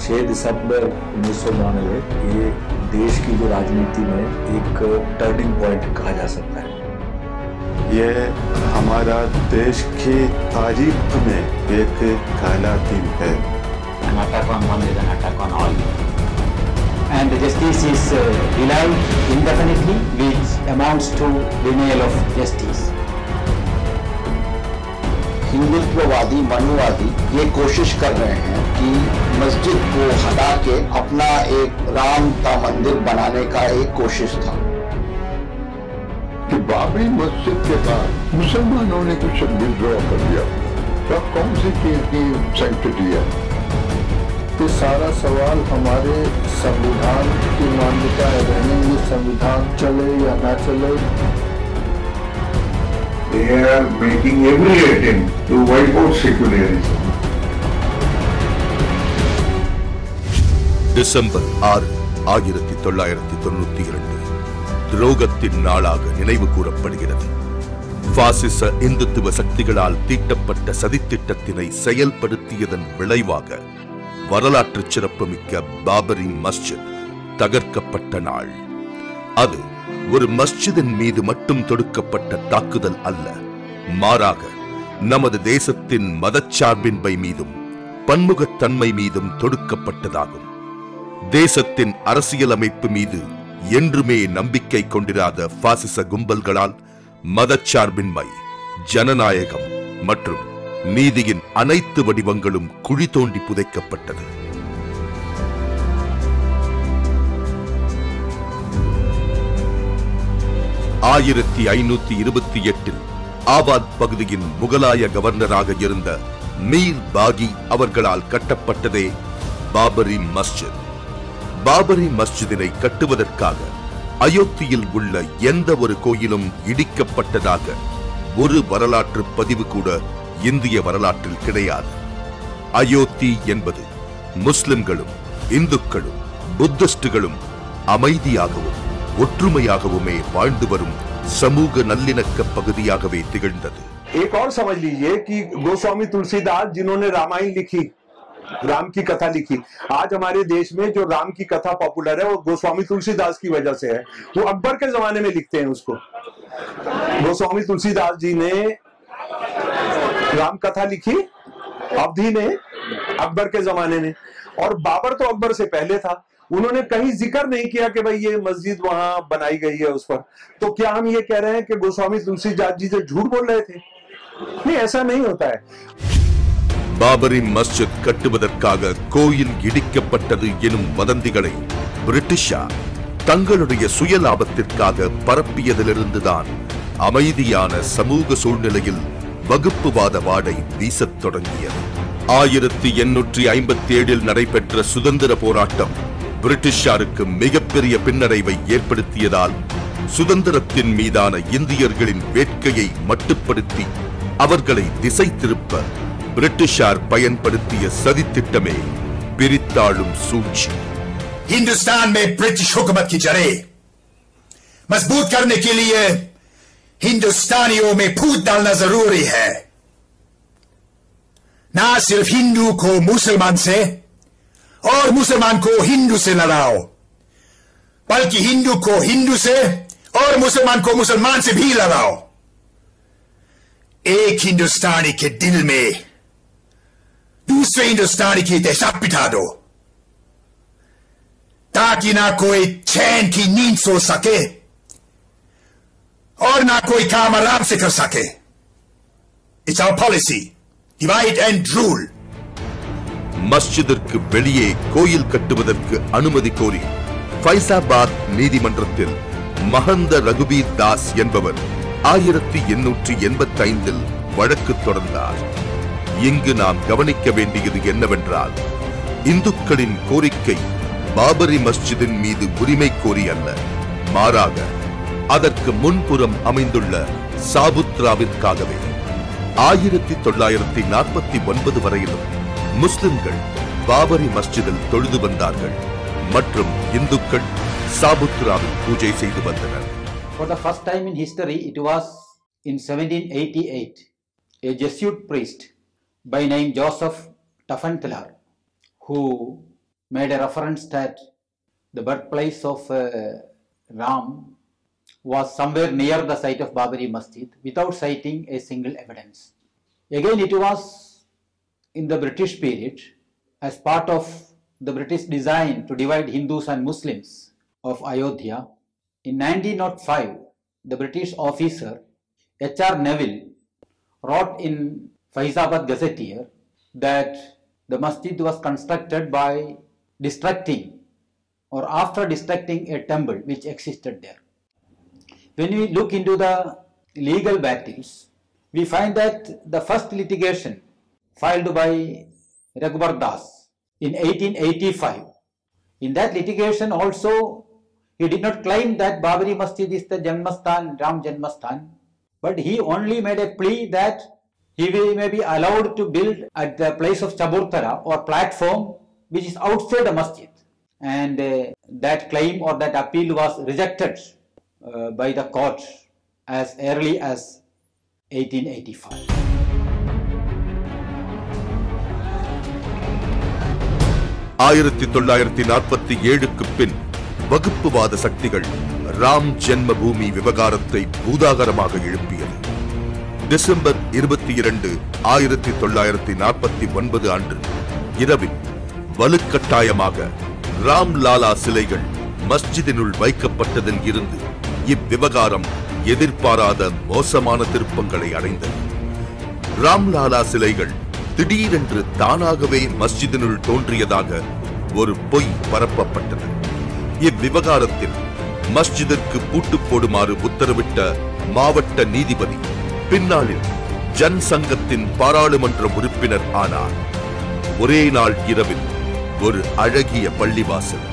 6 दिसंबर 1992 ये देश की जो राजनीति में एक टर्निंग पॉइंट कहा जा सकता है। ये हमारा देश की तारीख में एक काला दिन है। An attack on one is an attack on all. And the justice is delayed indefinitely, which amounts to denial of justice. हिंदुत्ववादी मनुवादी ये कोशिश कर रहे हैं कि मस्जिद को हटा के अपना एक राम का मंदिर बनाने का एक कोशिश था कि बाबरी मस्जिद के बाद मुसलमानों ने कुछ विड्रॉ कर दिया। तो कौन सी चीज की सैंक्टिटी है? ये सारा सवाल हमारे संविधान की मान्यता है, रहेंगे संविधान चले या ना चले। They are making every attempt to wipe out secularism. December 6, 1992 துரோகத்தின் நாளாக நினைவு கூறப்படுகிறது. பாசிச இந்துத்துவ சக்திகளால் தீட்டப்பட்ட சதித்திட்டத்தினை செயல்படுத்தியதன் விளைவாக வரலாற்று சிறப்புமிக்க பாபரி மஸ்ஜித் தகர்க்கப்பட்ட நாள். அது ஒரு மஸ்ஜிதின் மீது மட்டும் தொடுக்கப்பட்ட தாக்குதல் அல்ல, மாறாக நமது தேசத்தின் மதச்சார்பின்மை மீதும் பன்முகத்தன்மை மீதும் தொடுக்கப்பட்டதாகும். தேசத்தின் அரசியலமைப்பு மீது என்றுமே நம்பிக்கை கொண்டிராத பாசிச கும்பல்களால் மதச்சார்பின்மை, ஜனநாயகம் மற்றும் நீதியின் அனைத்து வடிவங்களும் குழி தோண்டி புதைக்கப்பட்டது. ஆயிரத்தி 528 ஆவாத் பகுதியின் முகலாய கவர்னராக இருந்த மீர் பாகி அவர்களால் கட்டப்பட்டதே பாபரி மஸ்ஜித். பாபரி மஸ்ஜிதினை கட்டுவதற்காக அயோத்தியில் உள்ள எந்த ஒரு கோயிலும் இடிக்கப்பட்டதாக ஒரு வரலாற்று பதிவு கூட இந்திய வரலாற்றில் கிடையாது. அயோத்தி என்பது முஸ்லிம்களும் இந்துக்களும் புத்திஸ்டுகளும் அமைதியாகவும் ஒற்றுமையாகவுமே வாழ்ந்து வரும் சமூக நல்லிணக்க பகுதியாகவே திகழ்ந்தது. एक और समझ लीजिए कि गोस्वामी तुलसीदास जिन्होंने रामायण लिखी, राम की कथा लिखी, आज हमारे देश में जो राम की कथा पॉपुलर है वो गोस्वामी तुलसीदास की वजह से है। वो अकबर के जमाने में लिखते हैं उसको। गोस्वामी तुलसीदास जी ने राम कथा लिखी, अवधी ने अकबर के जमाने में, और बाबर तो अकबर से पहले था। उन्होंने कहीं जिक्र नहीं किया कि भाई ये मस्जिद वहां बनाई गई है उस पर। तो क्या हम ये कह रहे हैं कि गोस्वामी तुलसीदास जी से झूठ बोल रहे थे? नहीं, ऐसा नहीं होता है. பாபரி மஸ்ஜித் கட்டுவதற்காக கோயில் இடிக்கப்பட்டது எனும் வதந்திகளை பிரிட்டிஷார் தங்களுடைய சுய லாபத்திற்காக பரப்பியதிலிருந்துதான் அமைதியான சமூக சூழ்நிலையில் வகுப்புவாத வாடை வீசத் தொடங்கியது. 1857 நடைபெற்ற சுதந்திர போராட்டம் பிரிட்டிஷாருக்கு மிகப்பெரிய பின்னடைவை ஏற்படுத்தியதால் சுதந்திரத்தின் மீதான இந்தியர்களின் வேட்கையை மட்டுப்படுத்தி அவர்களை திசை திருப்ப பிரிட்டிஷார் பயன்படுத்திய சதித்திட்டமே பிரித்தாளும் சூழ்ச்சி. हिंदुस्तान में ब्रिटिश हुकूमत की जड़ें मजबूत करने के लिए हिंदुस्तानियों में फूट डालना जरूरी है। ना सिर्फ हिंदू को मुसलमान से और मुसलमान को हिंदू से लड़ाओ, बल्कि हिंदू को हिंदू से और मुसलमान को मुसलमान से भी लड़ाओ। एक हिंदुस्तानी के दिल में दूसरे हिंदुस्तानी की दहशत बिठा दो, ताकि ना कोई चैन की नींद सो सके और ना कोई काम आराम से कर सके। It's our policy, divide and rule. மஸ்ஜிதிற்கு வெளியே கோயில் கட்டுவதற்கு அனுமதி கோரி ஃபைசாபாத் நீதிமன்றத்தில் மஹந்த ரகுபீர் தாஸ் என்பவர் 1885 வழக்கு தொடர்ந்தார். இங்கு நாம் கவனிக்க வேண்டியது என்னவென்றால், இந்துக்களின் கோரிக்கை பாபரி மஸ்ஜிதின் மீது உரிமை கோரி அல்ல, மாறாக அதற்கு முன்புறம் அமைந்துள்ள சாபுத்ராவிற்காகவே. 1949 வரையிலும் முஸ்லிம்கள் பாபரி மஸ்ஜிதில் தொழுது வந்தார்கள் மற்றும் இந்துக்கள் சாபுத்ராவில் பூஜை செய்து வந்தனர். For the first time in history, it was in 1788, a Jesuit priest by name Joseph Taffentler, who made a reference that the birthplace of Ram was somewhere near the site of Babri Masjid without citing a single evidence. Again, it was in the British period as part of the British design to divide Hindus and Muslims of Ayodhya. In 1905, the British officer H.R. Neville wrote in Faizabad Gazetteer that the masjid was constructed by destructing or after destructing a temple which existed there. When we look into the legal battles, we find that the first litigation filed by Raghubar Das in 1885, in that litigation also he did not claim that Babri Masjid is the Janmastan, Ram Janmastan, but he only made a plea that he may be allowed to build at the place of Chaburtara or platform which is outside the masjid. And that claim or that appeal was rejected by the court as early as 1885. பின் வகுப்புவாத சக்திகள் ராம் ஜென்ம பூமி விவகாரத்தை பூதாகரமாக எழுப்பியது. December 22, 1949 அன்று இரவில் வலுக்கட்டாயமாக ராம் லாலா சிலைகள் மஸ்ஜிதினுள் வைக்கப்பட்டதில் இருந்து இவ்விவகாரம் எதிர்பாராத மோசமான திருப்பங்களை அடைந்தது. ராம்லாலா சிலைகள் திடீரென்று தானாகவே மஸ்ஜிதினுள் தோன்றியதாக ஒரு பொய் பரப்பப்பட்டது. இவ்விவகாரத்தில் மஸ்ஜிதிற்கு பூட்டு போடுமாறு உத்தரவிட்ட மாவட்ட நீதிபதி பின்னாளில் ஜன் சங்கத்தின் பாராளுமன்ற உறுப்பினர் ஆனார். ஒரே நாள் இரவில் ஒரு அழகிய பள்ளிவாசல்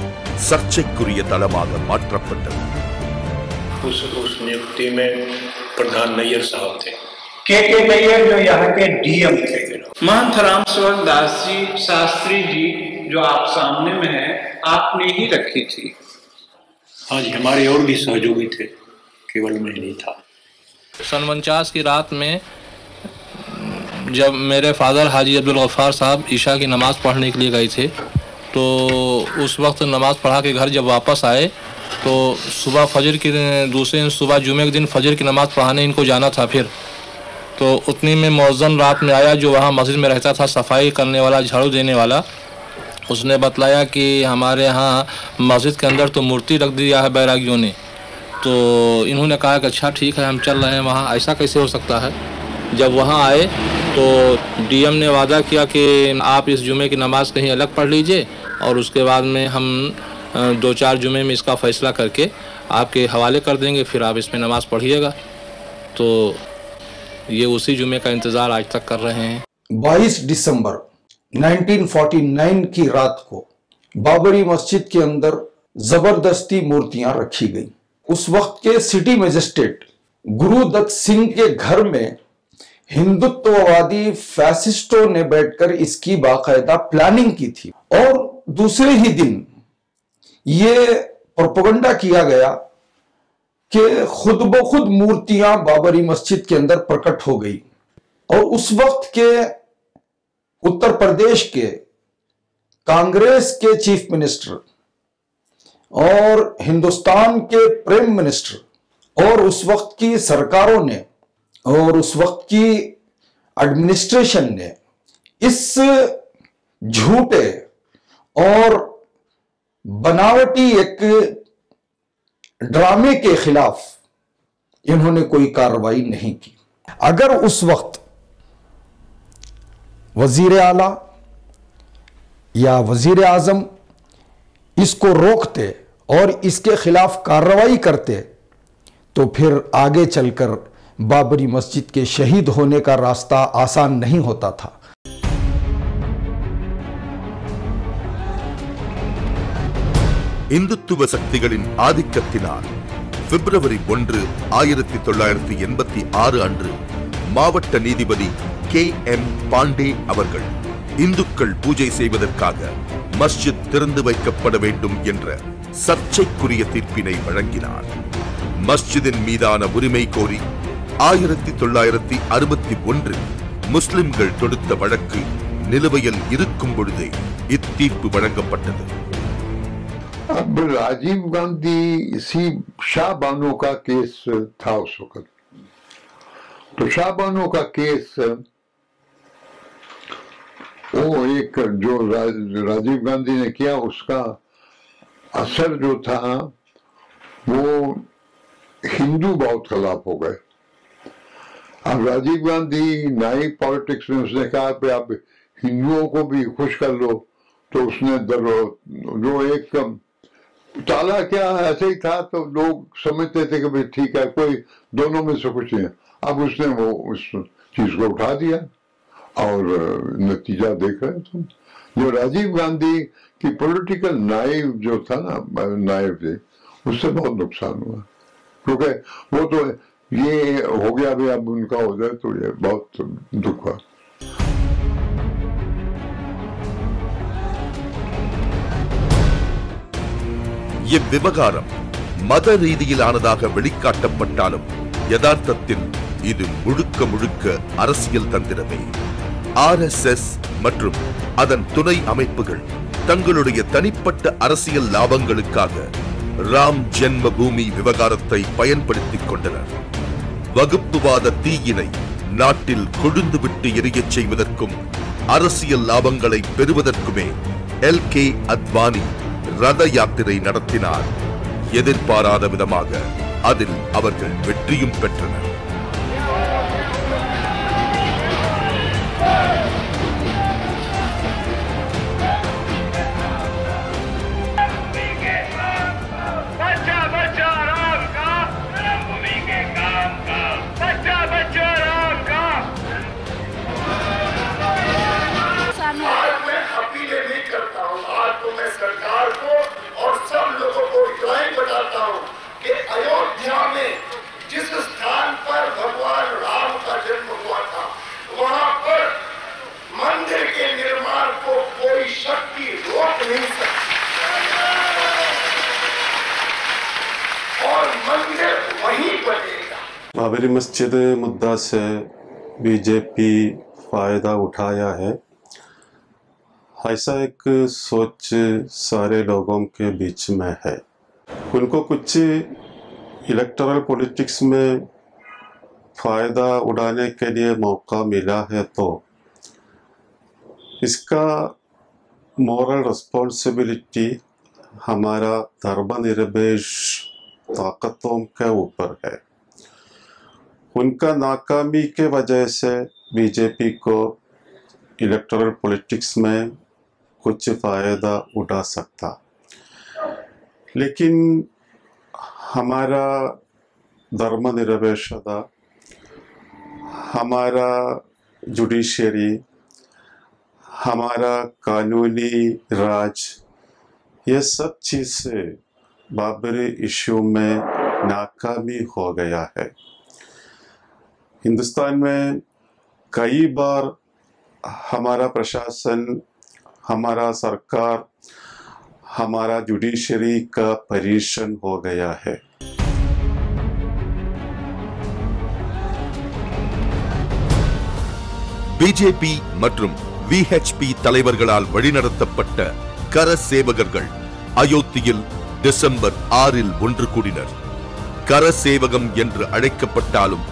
சர்ச்சைக்குரிய தளமாக மாற்றப்பட்டது. उस नियुक्ति में प्रधान नैयर साहब थे, के नैयर जो यहाँ के डीएम थे। महंत रामसेवक दास जी शास्त्री जी जो आप सामने में है, आपने ही रखी थी। हाँ जी, हमारे और भी सहयोगी थे, केवल मैं नहीं था। सन 49 की रात में जब मेरे फादर हाजी अब्दुल गफ्फार साहब ईशा की नमाज़ पढ़ने के लिए गए थे, तो उस वक्त नमाज़ पढ़ा के घर जब वापस आए तो सुबह फजर की दूसरे सुबह जुमे के दिन फजर की नमाज़ पढ़ाने इनको जाना था। फिर तो उतनी में मौज़न रात में आया जो वहाँ मस्जिद में रहता था, सफाई करने वाला, झाड़ू देने वाला। उसने बतलाया कि हमारे यहाँ मस्जिद के अंदर तो मूर्ति रख दिया है बैरागियों ने। तो इन्होंने कहा कि अच्छा ठीक है, हम चल रहे हैं वहाँ, ऐसा कैसे हो सकता है। जब वहाँ आए तो डीएम ने वादा किया कि आप इस जुमे की नमाज़ कहीं अलग पढ़ लीजिए और उसके बाद में हम 2-4 जुमे में इसका फ़ैसला करके आपके हवाले कर देंगे, फिर आप इसमें नमाज़ पढ़िएगा। तो ये उसी जुमे का इंतज़ार आज तक कर रहे हैं। 22 दिसंबर 1949 की रात को बाबरी मस्जिद के अंदर जबरदस्ती मूर्तियां रखी गई। उस वक्त के सिटी मजिस्ट्रेट गुरुदत्त सिंह के घर में हिंदुत्ववादी फैसिस्टों ने बैठकर इसकी बाकायदा प्लानिंग की थी और दूसरे ही दिन ये प्रोपेगेंडा किया गया कि खुद ब खुद मूर्तियां बाबरी मस्जिद के अंदर प्रकट हो गई। और उस वक्त के उत्तर प्रदेश के कांग्रेस के चीफ मिनिस्टर और हिंदुस्तान के प्राइम मिनिस्टर और उस वक्त की सरकारों ने और उस वक्त की एडमिनिस्ट्रेशन ने इस झूठे और बनावटी एक ड्रामे के खिलाफ इन्होंने कोई कार्रवाई नहीं की। अगर उस वक्त वजीर आला या वजीर आजम इसको रोकते और इसके खिलाफ कार्रवाई करते तो फिर आगे चलकर बाबरी मस्जिद के शहीद होने का रास्ता आसान नहीं होता था। இந்துத்துவ சக்திகளின் ஆதிக்கத்தினால் பிப்ரவரி 1, 1986 அன்று மாவட்ட நீதிபதி KM பாண்டே அவர்கள் இந்துக்கள் பூஜை செய்வதற்காக மஸ்ஜித் திறந்து வைக்கப்பட வேண்டும் என்ற சர்ச்சைக்குரிய தீர்ப்பினை வழங்கினார். மஸ்ஜிதின் மீதான உரிமை கோரி 1961 முஸ்லிம்கள் தொடுத்த வழக்கு நிலுவையில் இருக்கும் பொழுதே இத்தீர்ப்பு வழங்கப்பட்டது. अब राजीव गांधी सी शाह बानो का केस था उस वक्त, तो शाह बानो का केस वो एक जो राजीव गांधी ने किया उसका असर जो था वो हिंदू बहुत खिलाफ हो गए। अब राजीव गांधी नई पॉलिटिक्स में उसने कहा कि आप हिंदुओं को भी खुश कर लो, तो उसने जो एक ताला क्या ऐसे ही था, तो लोग समझते थे कि भाई ठीक है कोई दोनों में से कुछ नहीं है। अब उसने वो उस चीज को उठा दिया और नतीजा देख रहे तुम। जो राजीव गांधी की पॉलिटिकल नाइव जो था ना, नाइव थे, उससे बहुत नुकसान हुआ, क्योंकि वो तो ये हो गया भी अब उनका हो जाए तो ये बहुत दुख हुआ। இவ்விவகாரம் மத ரீதியிலானதாக வெளிக்காட்டப்பட்டாலும் யதார்த்தத்தில் இது முழுக்க முழுக்க அரசியல் தந்திரமே. ஆர்எஸ்எஸ் மற்றும் அதன் துணை அமைப்புகள் தங்களுடைய தனிப்பட்ட அரசியல் லாபங்களுக்காக ராம் ஜென்ம பூமி விவகாரத்தை பயன்படுத்திக் கொண்டனர். வகுப்புவாத தீயினை நாட்டில் கொழுந்துவிட்டு எரியச் செய்வதற்கும் அரசியல் லாபங்களை பெறுவதற்குமே எல்.கே. அத்வானி ரத யாத்திரை நடத்தினார். எதிர்பாராத விதமாக அதில் அவர்கள் வெற்றியும் பெற்றனர். सरकार को और सब लोगों को ड्राइंग बताता हूं कि अयोध्या में जिस स्थान पर भगवान राम का जन्म हुआ था, वहां पर मंदिर के निर्माण को कोई शक्ति रोक नहीं सकती और मंदिर वहीं बनेगा। बाबरी मस्जिद मुद्दा से बीजेपी फायदा उठाया है, ऐसा एक सोच सारे लोगों के बीच में है। उनको कुछ इलेक्टोरल पॉलिटिक्स में फायदा उड़ाने के लिए मौका मिला है, तो इसका मॉरल रिस्पॉन्सिबिलिटी हमारा धर्मनिरपेक्ष ताकतों के ऊपर है। उनका नाकामी के वजह से बीजेपी को इलेक्टोरल पॉलिटिक्स में कुछ फायदा उठा सकता, लेकिन हमारा धर्मनिरपेक्षता, हमारा जुडिशरी, हमारा कानूनी राज, ये सब चीज़ से बाबरी इश्यू में नाकामी हो गया है। हिंदुस्तान में कई बार हमारा प्रशासन, हमारा सरकार, हमारा जुडिशरी का परीक्षण हो गया है। பிஜேபி மற்றும் விஹெச்பி தலைவர்களால் வழிநடத்தப்பட்ட கர சேவகர்கள் அயோத்தியில் டிசம்பர் 6 ஒன்று கூடினர். கர சேவகம் என்று அழைக்கப்பட்டாலும்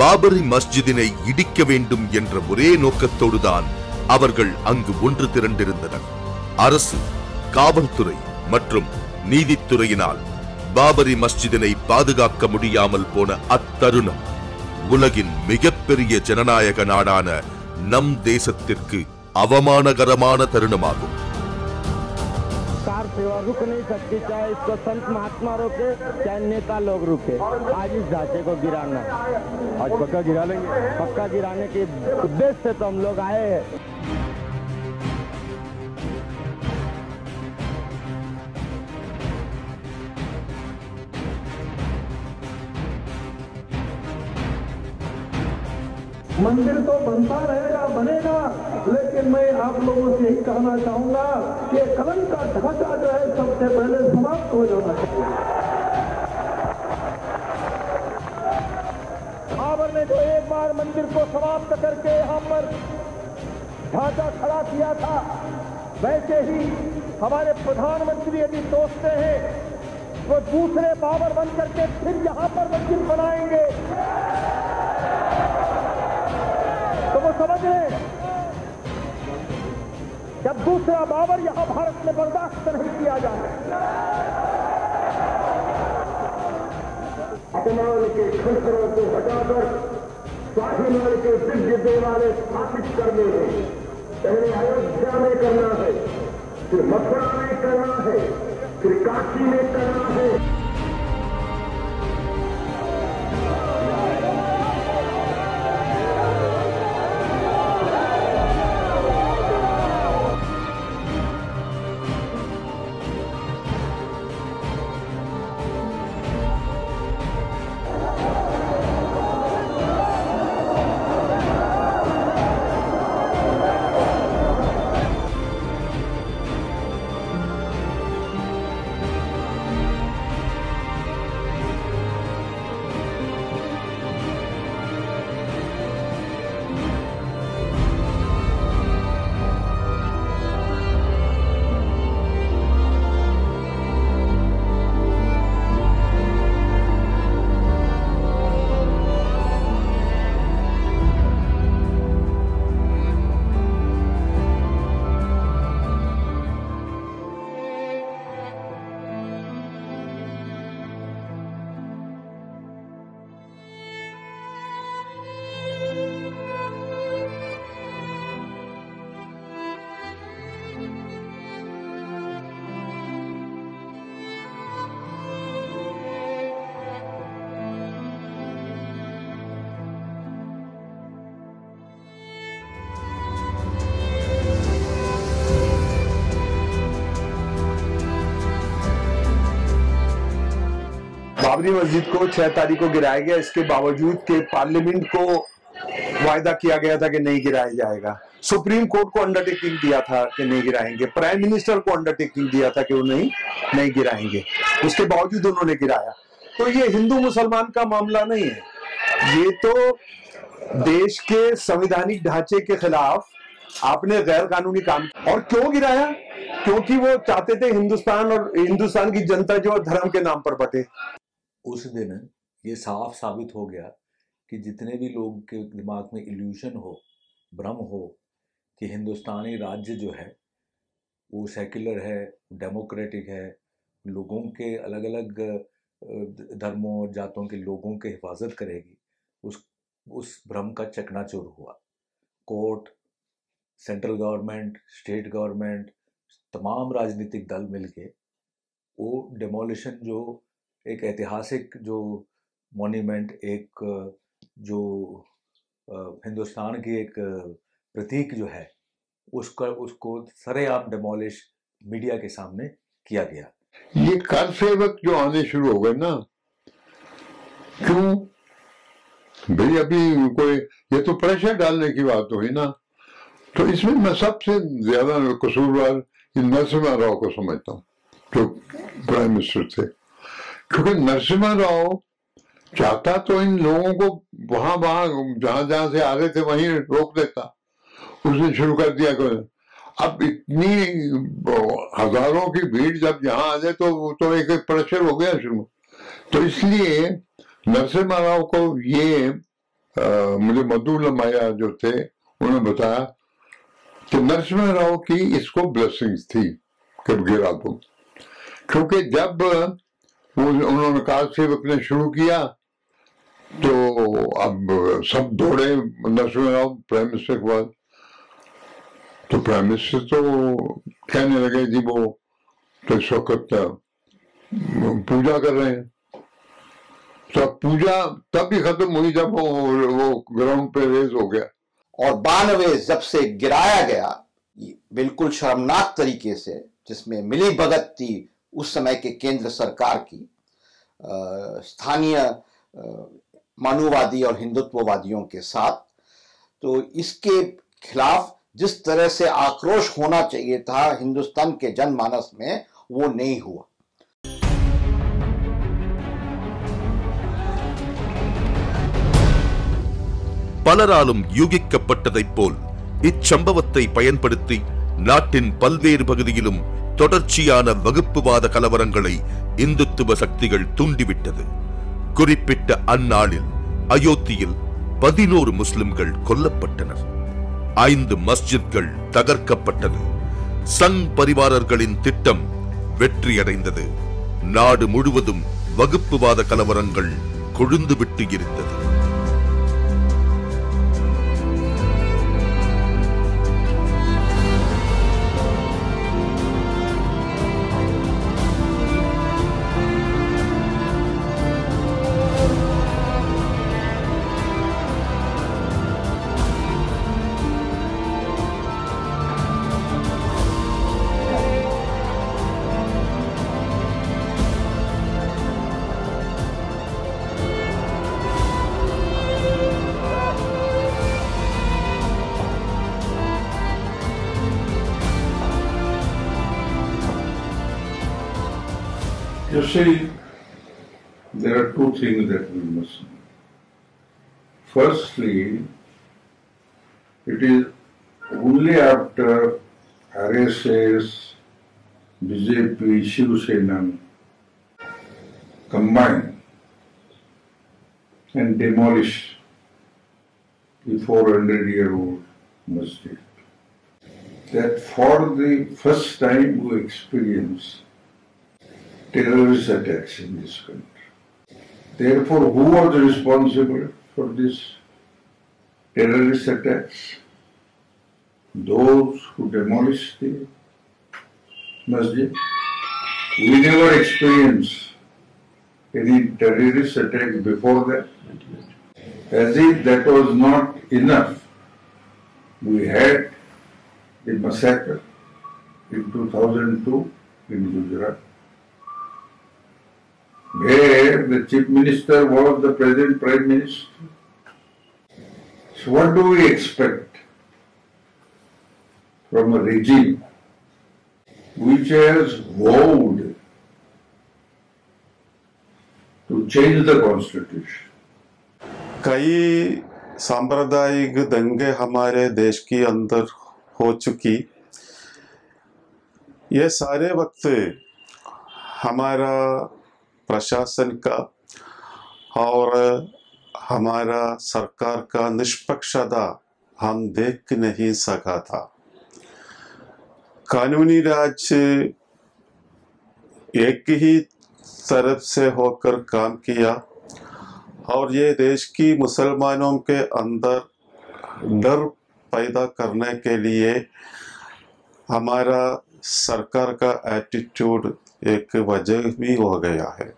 பாபரி மஸ்ஜிதினை இடிக்க வேண்டும் என்ற ஒரே நோக்கத்தோடுதான் அவர்கள் அங்கு ஒன்று திரண்டிருந்தனர். அரசு, காவல்துறை மற்றும் நீதித்துறையினால் பாபரி மஸ்ஜிதினை பாதுகாக்க முடியாமல் போன அத்தருணம் உலகின் மிகப்பெரிய ஜனநாயக நாடான நம் தேசத்திற்கு அவமானகரமான தருணமாகும். कार सेवा रुक नहीं सकती, चाहे इसको संत महात्मा रोके, चाहे नेता लोग रुके। आज इस ढांचे को गिराना, आज पक्का गिरा लेंगे। पक्का गिराने के उद्देश्य से तो हम लोग आए हैं। मंदिर तो बनता रहेगा, बनेगा, लेकिन मैं आप लोगों से यही कहना चाहूंगा कि कलंक का ढांचा जो है सबसे पहले समाप्त हो जाना चाहिए। बाबर ने जो एक बार मंदिर को समाप्त करके यहाँ पर ढांचा खड़ा किया था, वैसे ही हमारे प्रधानमंत्री यदि सोचते हैं वो दूसरे बाबर बन करके फिर यहां पर मस्जिद बनाएंगे, तो वो समझ लें जब दूसरा बाबर यहां भारत में बर्दाश्त नहीं किया जाए। अपमान के खंडरों को हटाकर स्वाभिमान के दिव्य देवालय स्थापित करने में पहले अयोध्या में करना है, फिर मथुरा में करना है, फिर काशी में करना है। बाबरी मस्जिद को 6 तारीख को गिराया गया, इसके बावजूद के पार्लियामेंट को वायदा किया गया था कि नहीं गिराया जाएगा। सुप्रीम कोर्ट को अंडरटेकिंग दिया था कि नहीं गिराएंगे, प्राइम मिनिस्टर को अंडरटेकिंग दिया था कि वो नहीं गिराएंगे, उसके बावजूद उन्होंने गिराया। तो ये हिंदू मुसलमान का मामला नहीं है, ये तो देश के संवैधानिक ढांचे के खिलाफ आपने गैर कानूनी काम। और क्यों गिराया? क्योंकि वो चाहते थे हिंदुस्तान और हिंदुस्तान की जनता जो धर्म के नाम पर बटे। उस दिन ये साफ साबित हो गया कि जितने भी लोग के दिमाग में इल्यूशन हो, भ्रम हो कि हिंदुस्तानी राज्य जो है वो सेक्युलर है, डेमोक्रेटिक है, लोगों के अलग अलग धर्मों और जातों के लोगों की हिफाजत करेगी, उस भ्रम का चकनाचूर हुआ। Court, central government, state government, तमाम राजनीतिक दल मिलके वो डेमोलिशन जो एक ऐतिहासिक जो मॉन्यूमेंट, एक जो हिंदुस्तान की एक प्रतीक जो है, उसको सरेआम डेमोलिश मीडिया के सामने किया गया। ये कर सेवक जो आने शुरू हो गए ना, क्यों भाई? अभी कोई ये तो प्रेशर डालने की बात हुई ना, तो इसमें मैं सबसे ज्यादा कसूरवार नरसिम्हा राव को समझता हूँ जो प्राइम मिनिस्टर थे, क्योंकि नरसिम्हा राव चाहता तो इन लोगों को वहां जहां से आ रहे थे वहीं रोक देता, उसने शुरू कर दिया। अब इतनी हजारों की भीड़ जब यहाँ आ जाए तो एक प्रेशर हो गया शुरू। तो इसलिए नरसिम्हा राव को ये मुझे मधु माया जो थे उन्होंने बताया कि नरसिम्हा राव की इसको ब्लेसिंग्स थी कि गिरा दो, क्योंकि जब उन्होंने कार सेवक ने शुरू किया तो अब सब दौड़े नरसिम्हा राव प्राइम मिनिस्टर के बाद। तो प्राइम मिनिस्टर तो कहने लगे जी वो तो इस वक्त पूजा कर रहे हैं। तो पूजा तब ही खत्म हुई जब वो ग्राउंड पे रेज हो गया। और 92 जब से गिराया गया बिल्कुल शर्मनाक तरीके से, जिसमें मिली भगत थी उस समय के केंद्र सरकार की स्थानीय मानववादी और हिंदुत्ववादियों के साथ, तो इसके खिलाफ जिस तरह से आक्रोश होना चाहिए था हिंदुस्तान के जनमानस में, वो नहीं हुआ। பலராலும் யூகிக்கப்பட்டதைப் போல் இச்சம்பவத்தை பயன்படுத்தி நாட்டின் பல்வேறு பகுதியிலும் தொடர்ச்சியான வகுப்புவாத கலவரங்களை இந்துத்துவ சக்திகள் தூண்டிவிட்டது. குறிப்பிட்ட அந்நாளில் அயோத்தியில் 11 முஸ்லிம்கள் கொல்லப்பட்டனர். 5 மஸ்ஜித்கள் தகர்க்கப்பட்டது. சங் பரிவாரர்களின் திட்டம் வெற்றியடைந்தது. நாடு முழுவதும் வகுப்புவாத கலவரங்கள் கொழுந்துவிட்டு இருந்தது. You see, there are two things that we must know. Firstly, it is only after RSS, BJP, Shiv Sena combine and demolish the 400-year-old masjid that for the first time we experience terrorist attacks in this country. Therefore, who was responsible for this terrorist attacks? Those who demolished the masjid. We never experienced any terrorist attack before that. As if that was not enough, we had the massacre in 2002 in Gujarat, where the chief minister was the present prime minister. So what do we expect from a regime which has vowed to change the constitution? कई सांप्रदायिक दंगे हमारे देश के अंदर हो चुकी। ये सारे वक्त हमारा प्रशासन का और हमारा सरकार का निष्पक्षता हम देख नहीं सका था। कानूनी राज एक ही तरफ से होकर काम किया और ये देश की मुसलमानों के अंदर डर पैदा करने के लिए हमारा सरकार का एटीट्यूड एक वजह भी हो गया है।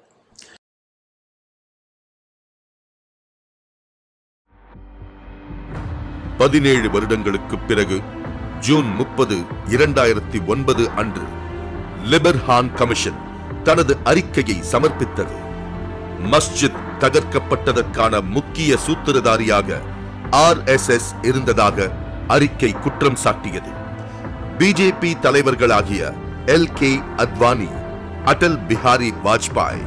17 வருடங்களுக்கு பிறகு ஜூன் 30, 2009 அன்று லிபர்ஹான் கமிஷன் தனது அறிக்கையை சமர்ப்பித்தது. மஸ்ஜித் தகர்க்கப்பட்டதற்கான முக்கிய சூத்திரதாரியாக RSS இருந்ததாக அறிக்கை குற்றம் சாட்டியது. பிஜேபி தலைவர்களாகிய LK அத்வானி, அடல் பிஹாரி வாஜ்பாய்,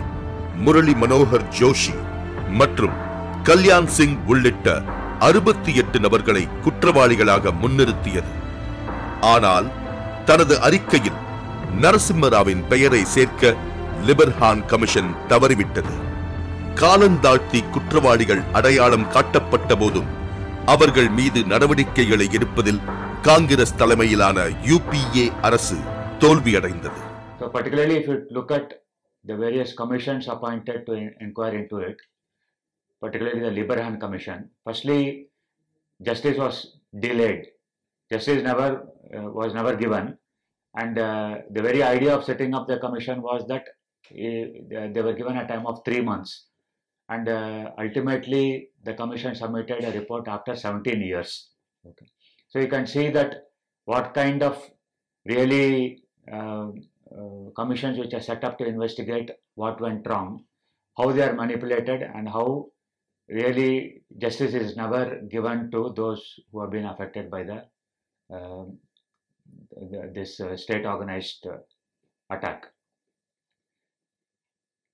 முரளி மனோகர் ஜோஷி மற்றும் கல்யாண் சிங் உள்ளிட்ட 68 நபர்களை குற்றவாளிகளாக முன்னிறுத்தியது. ஆனால் தனது அறிக்கையில் நரசிம்மராவின் பெயரை சேர்க்க லிபர்ஹான் கமிஷன் தவறிவிட்டது. காலந்தாழ்த்தி குற்றவாளிகள் அடையாளம் காட்டப்பட்ட போதும் அவர்கள் மீது நடவடிக்கைகளை எடுப்பதில் காங்கிரஸ் தலைமையிலான UPA அரசு தோல்வியடைந்தது. So particularly if you look at the various commissions appointed to inquire into it, particularly the Librhan Commission, firstly, justice was delayed. Justice was never given, and the very idea of setting up the commission was that they were given a time of 3 months, and ultimately the commission submitted a report after 17 years. Okay. So you can see that what kind of really commissions which are set up to investigate what went wrong, how they are manipulated, and how really justice is never given to those who have been affected by this state organized attack.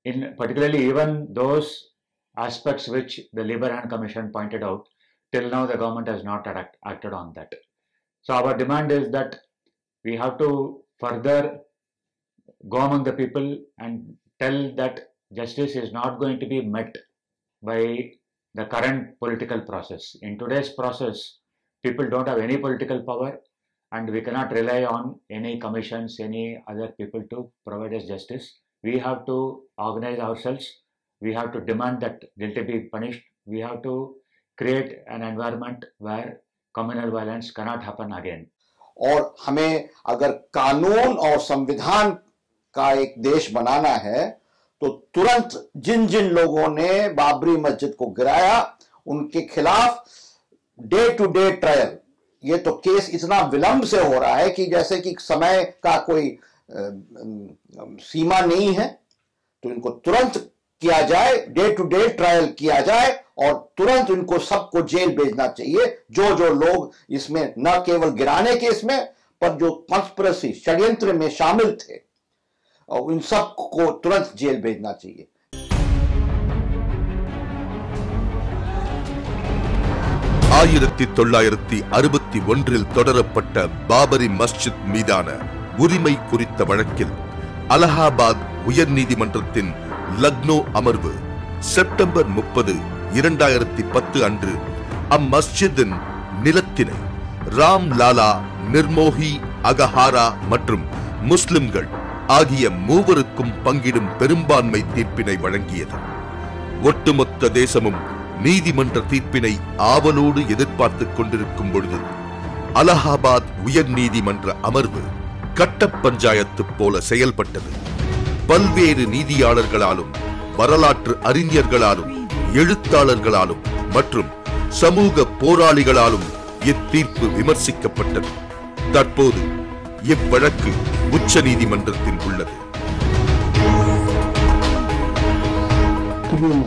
In particularly even those aspects which the Librhan Commission pointed out, till now the government has not acted on that. So our demand is that we have to further go among the people and tell that justice is not going to be met by the current political process. In today's process, people don't have any political power, and we cannot rely on any commissions, any other people to provide us justice. We have to organize ourselves. We have to demand that guilty be punished. We have to create an environment where communal violence cannot happen again. और हमें अगर कानून और संविधान का एक देश बनाना है तो तुरंत जिन जिन लोगों ने बाबरी मस्जिद को गिराया उनके खिलाफ डे टू डे ट्रायल, ये तो केस इतना विलंब से हो रहा है कि जैसे कि समय का कोई सीमा नहीं है, तो इनको तुरंत किया जाए, डे टू डे ट्रायल किया जाए और तुरंत इनको सबको जेल भेजना चाहिए जो जो लोग इसमें न केवल गिराने के इसमें पर जो कॉन्स्पिरेसी षड्यंत्र में शामिल थे और इन सब को तुरंत जेल भेजना चाहिए। 1961 தொடரப்பட்ட பாபரி மஸ்ஜித் மீதான உரிமை குறித்த வழக்கில் அலகாபாத் உயர்நீதிமன்றத்தின் லக்னோ அமர்வு செப்டம்பர் 30, 2010 அன்று அம்மஸ்ஜிதின் நிலத்தினை ராம் லாலா, நிர்மோஹி அகஹாரா மற்றும் முஸ்லிம்கள் ஆகிய மூவருக்கும் பங்கிடும் பெரும்பான்மை தீர்ப்பினை வழங்கியது. ஒட்டுமொத்த தேசமும் நீதிமன்ற தீர்ப்பினை ஆவலோடு எதிர்பார்த்துக் கொண்டிருக்கும் பொழுது அலகாபாத் உயர் நீதிமன்ற அமர்வு கட்ட பஞ்சாயத்து போல செயல்பட்டது. பல்வேறு நீதியாளர்களாலும் வரலாற்று அறிஞர்களாலும் எழுத்தாளர்களாலும் மற்றும் சமூக போராளிகளாலும் இத்தீர்ப்பு விமர்சிக்கப்பட்டது. தற்போது இவ்வழக்கு உச்ச நீதிமன்றத்தில் உள்ளது.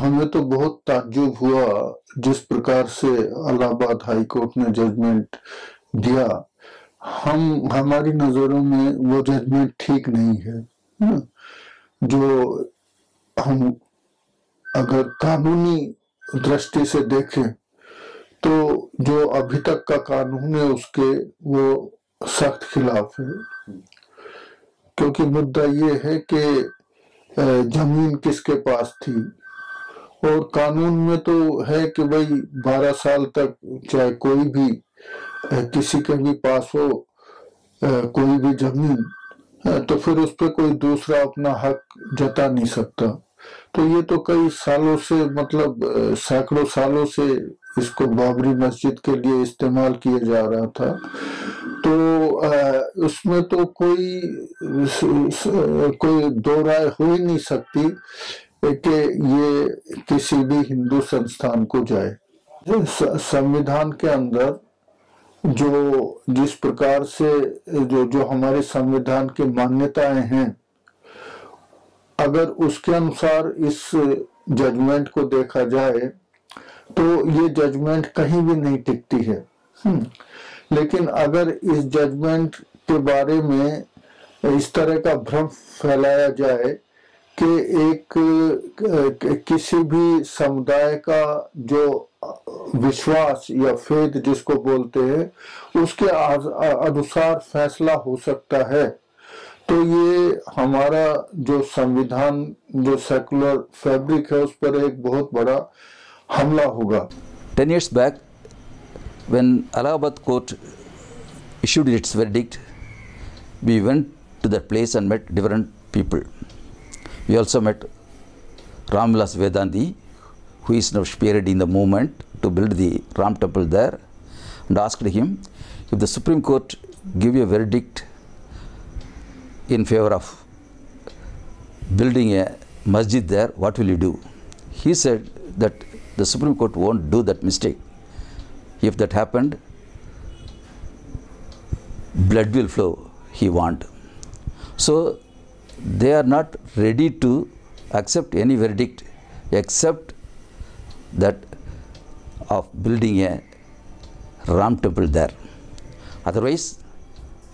हमें तो बहुत ताज्जुब हुआ जिस प्रकार से इलाहाबाद हाई कोर्ट ने जजमेंट दिया। हमारी नजरों में वो जजमेंट ठीक नहीं है। जो हम अगर कानूनी दृष्टि से देखें तो जो अभी तक का कानून है उसके वो सख्त खिलाफ है, क्योंकि मुद्दा ये है कि जमीन किसके पास थी और कानून में तो है कि भाई 12 साल तक चाहे कोई भी किसी के भी पास हो कोई भी जमीन तो फिर उस पर कोई दूसरा अपना हक जता नहीं सकता। तो ये तो कई सालों से मतलब सैकड़ों सालों से इसको बाबरी मस्जिद के लिए इस्तेमाल किया जा रहा था। तो उसमें तो कोई दो राय हो ही नहीं सकती कि ये किसी भी हिंदू संस्थान को जाए। संविधान के अंदर जो जिस प्रकार से जो हमारे संविधान की मान्यताएं हैं, अगर उसके अनुसार इस जजमेंट को देखा जाए तो ये जजमेंट कहीं भी नहीं टिकती है। लेकिन अगर इस जजमेंट के बारे में इस तरह का भ्रम फैलाया जाए कि एक किसी भी समुदाय का जो विश्वास या फेथ जिसको बोलते हैं उसके अनुसार फैसला हो सकता है, तो ये हमारा जो संविधान जो सेकुलर फैब्रिक है उस पर एक बहुत बड़ा हमला होगा। 10 years back when Allahabad court issued its verdict, we went to that place and met different people. We also met Ram Vilas Vedanti, who is now spearheading the movement to build the Ram temple there, and asked him, if the Supreme Court give a verdict in favor of building a masjid there, what will you do? He said that the Supreme Court won't do that mistake. If that happened, blood will flow, he want. So they are not ready to accept any verdict except that of building a Ram temple there. Otherwise,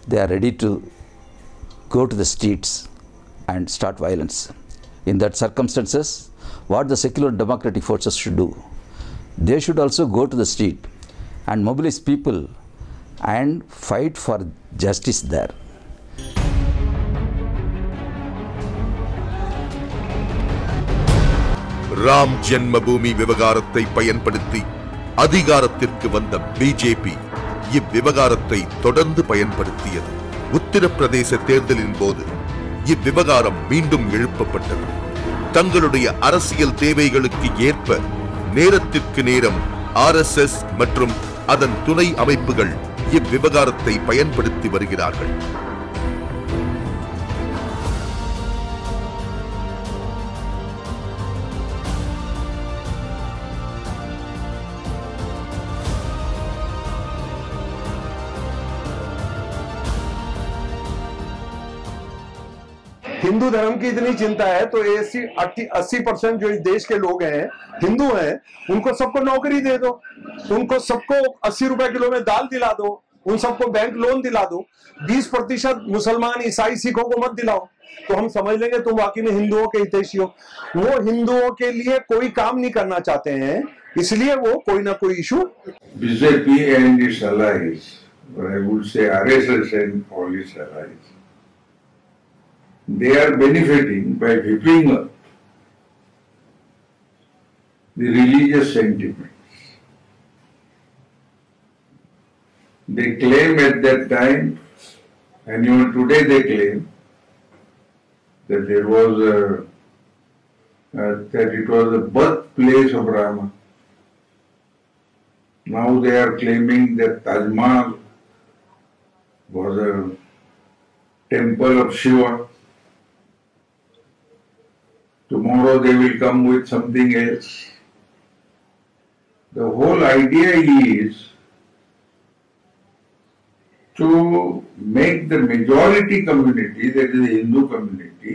they are ready to go to the streets and start violence. In that circumstances, what the secular democratic forces should do, they should also go to the street and mobilize people and fight for justice there. Ram Janmabhoomi விவகாரத்தை பயன்படுத்தி அதிகாரத்திற்கு வந்த BJP இவ்விவகாரத்தை தொடர்ந்து பயன்படுத்தியது. உத்தரப்பிரதேச தேர்தலின் போது இவ்விவகாரம் மீண்டும் எழுப்பப்பட்டது. தங்களுடைய அரசியல் தேவைகளுக்கு ஏற்ப நேரத்திற்கு நேரம் RSS மற்றும் அதன் துணை அமைப்புகள் இவ்விவகாரத்தை பயன்படுத்தி வருகிறார்கள். हिंदू धर्म की इतनी चिंता है तो 80% जो इस देश के लोग हैं हिंदू हैं, उनको सबको नौकरी दे दो, उनको सबको 80 रुपए किलो में दाल दिला दो, उन सबको बैंक लोन दिला दो, 20% मुसलमान ईसाई सिखों को मत दिलाओ, तो हम समझ लेंगे तुम वाकई में हिंदुओं के हितैषी हो। वो हिंदुओं के लिए कोई काम नहीं करना चाहते हैं, इसलिए वो कोई ना कोई issue BJP and it's allies, or I would say RSS and all its allies, they are benefiting by whipping up the religious sentiments. They claim at that time, and even today they claim, that there was that it was the birthplace of Rama. Now they are claiming that Taj Mahal was a temple of Shiva. Tomorrow they will come with something else. The whole idea is to make the majority community, that is the Hindu community,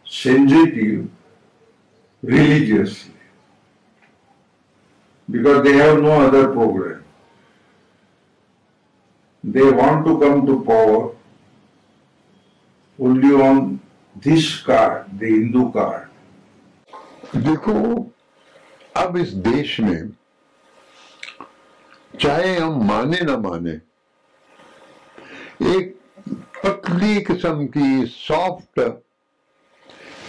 sensitive religiously, because they have no other program. They want to come to power only on this card, the Hindu card. देखो, अब इस देश में चाहे हम माने ना माने, एक पतली किस्म की सॉफ्ट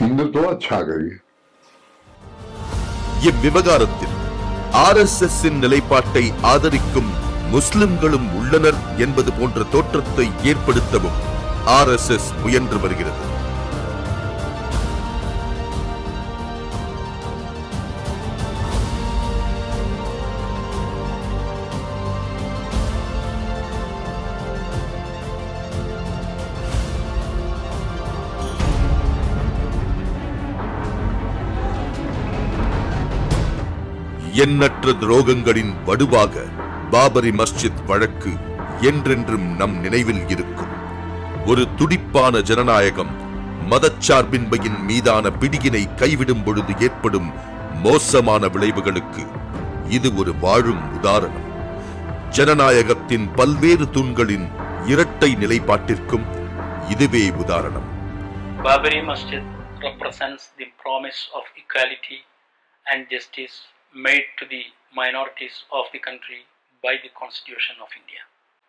हिंदुत्व छा गई है. இவ்விவகாரத்தில் RSS-இன் நிலைப்பாட்டை ஆதரிக்கும் முஸ்லிம்களும் உள்ளனர் என்பது போன்ற தோற்றத்தை ஏற்படுத்தவும் RSS முயன்று வருகிறது. எண்ணற்ற துரோகங்களின் வடுவாக பாபரி மஸ்ஜித் வழக்கு என்றென்றும் நம் நினைவில் இருக்கும். ஒரு துடிப்பான ஜனநாயகம் மதச்சார்பின்மையின் மீதான பிடியினை கைவிடும் பொழுது ஏற்படும் மோசமான விளைவுகளுக்கு இது ஒரு வாழும் உதாரணம். ஜனநாயகத்தின் பல்வேறு தூண்களின் இரட்டை நிலைப்பாட்டிற்கும் இதுவே உதாரணம். Babri Masjid represents the promise of equality and justice made to the minorities of the country by the Constitution of India.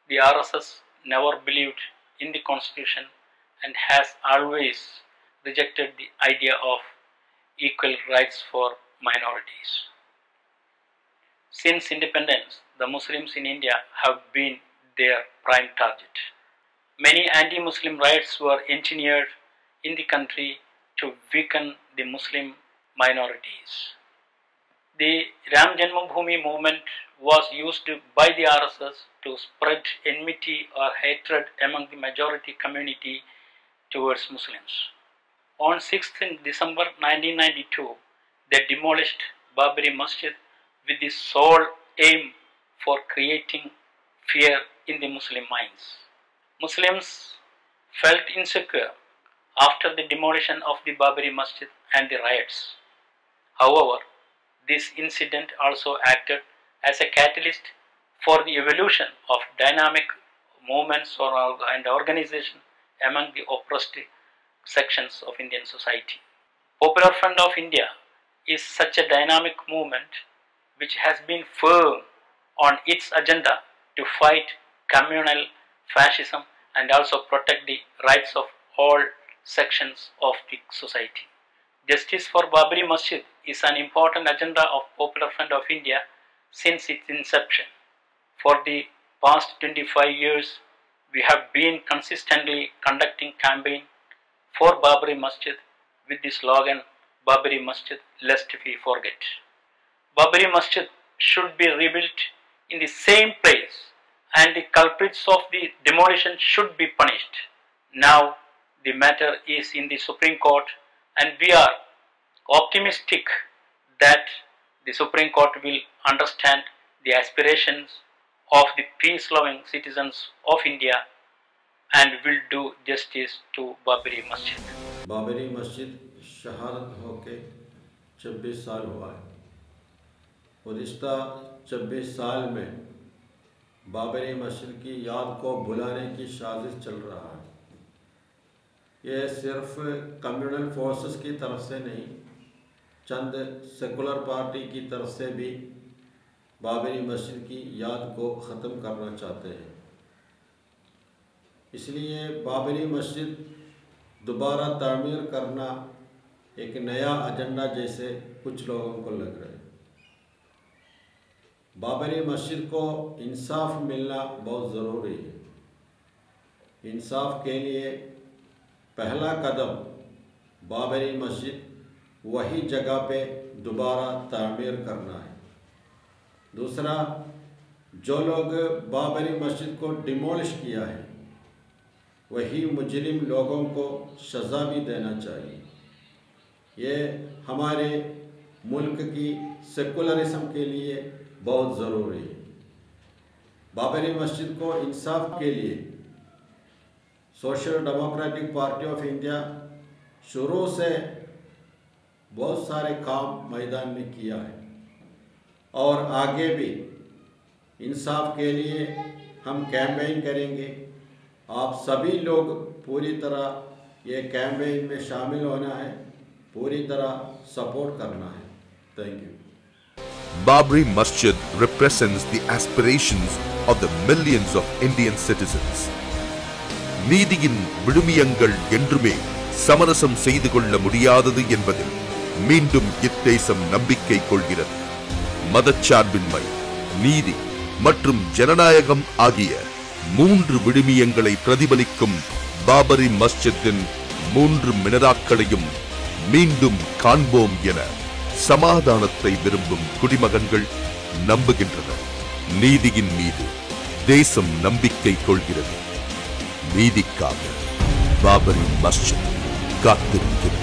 The RSS never believed in the Constitution and has always rejected the idea of equal rights for minorities. Since independence, the Muslims in India have been their prime target. Many anti-Muslim riots were engineered in the country to weaken the Muslim minorities. The Ram Janmabhoomi movement was used by the RSS to spread enmity or hatred among the majority community towards Muslims. On 6th December 1992, they demolished Babri Masjid with the sole aim for creating fear in the Muslim minds. Muslims felt insecure after the demolition of the Babri Masjid and the riots. However, this incident also acted as a catalyst for the evolution of dynamic movements and organization among the oppressed sections of Indian society. Popular Front of India is such a dynamic movement which has been firm on its agenda to fight communal fascism and also protect the rights of all sections of the society. Justice for Babri Masjid is an important agenda of Popular Front of India since its inception. For the past 25 years, we have been consistently conducting campaign for Babri Masjid with the slogan Babri Masjid lest we forget. Babri Masjid should be rebuilt in the same place and the culprits of the demolition should be punished. Now the matter is in the Supreme Court and we are optimistic that the Supreme Court will understand the aspirations of the peace-loving citizens of India and will do justice to Babri Masjid. Babri मस्जिद शहादत होके 26 साल हुआ है। गुज़िश्ता 26 साल में बाबरी मस्जिद की याद को भुलाने की साजिश चल रहा है। यह सिर्फ कम्युनल फोर्सेस की तरफ से नहीं, चंद सेकुलर पार्टी की तरफ से भी बाबरी मस्जिद की याद को ख़त्म करना चाहते हैं। इसलिए बाबरी मस्जिद दोबारा तामीर करना एक नया एजेंडा जैसे कुछ लोगों को लग रहा है। बाबरी मस्जिद को इंसाफ मिलना बहुत ज़रूरी है। इंसाफ के लिए पहला कदम बाबरी मस्जिद वही जगह पे दोबारा तामीर करना है। दूसरा, जो लोग बाबरी मस्जिद को डिमोलिश किया है वही मुजरिम लोगों को सज़ा भी देना चाहिए। ये हमारे मुल्क की सेकुलरिज्म के लिए बहुत ज़रूरी है। बाबरी मस्जिद को इंसाफ के लिए social democratic party of India शुरू से बहुत सारे काम मैदान में किया है और आगे भी इंसाफ के लिए हम कैंपेन करेंगे। आप सभी लोग पूरी तरह ये कैंपेन में शामिल होना है, पूरी तरह सपोर्ट करना है। Thank you. Babri Masjid represents the aspirations of the millions of Indian citizens. நீதியின் விழுமியங்கள் என்றுமே சமரசம் செய்து கொள்ள முடியாதது என்பதில் மீண்டும் இத்தேசம் நம்பிக்கை கொள்கிறது. மதச்சார்பின்மை, நீதி மற்றும் ஜனநாயகம் ஆகிய 3 விழுமியங்களை பிரதிபலிக்கும் பாபரி மஸ்ஜித்தின் 3 மினாரங்களையும் மீண்டும் காண்போம் என சமாதானத்தை விரும்பும் குடிமகன்கள் நம்புகின்றனர். நீதியின் மீது தேசம் நம்பிக்கை கொள்கிறது. நீதிக்காக பாபரி மஸ்ஜித் காத்திருக்கிறது.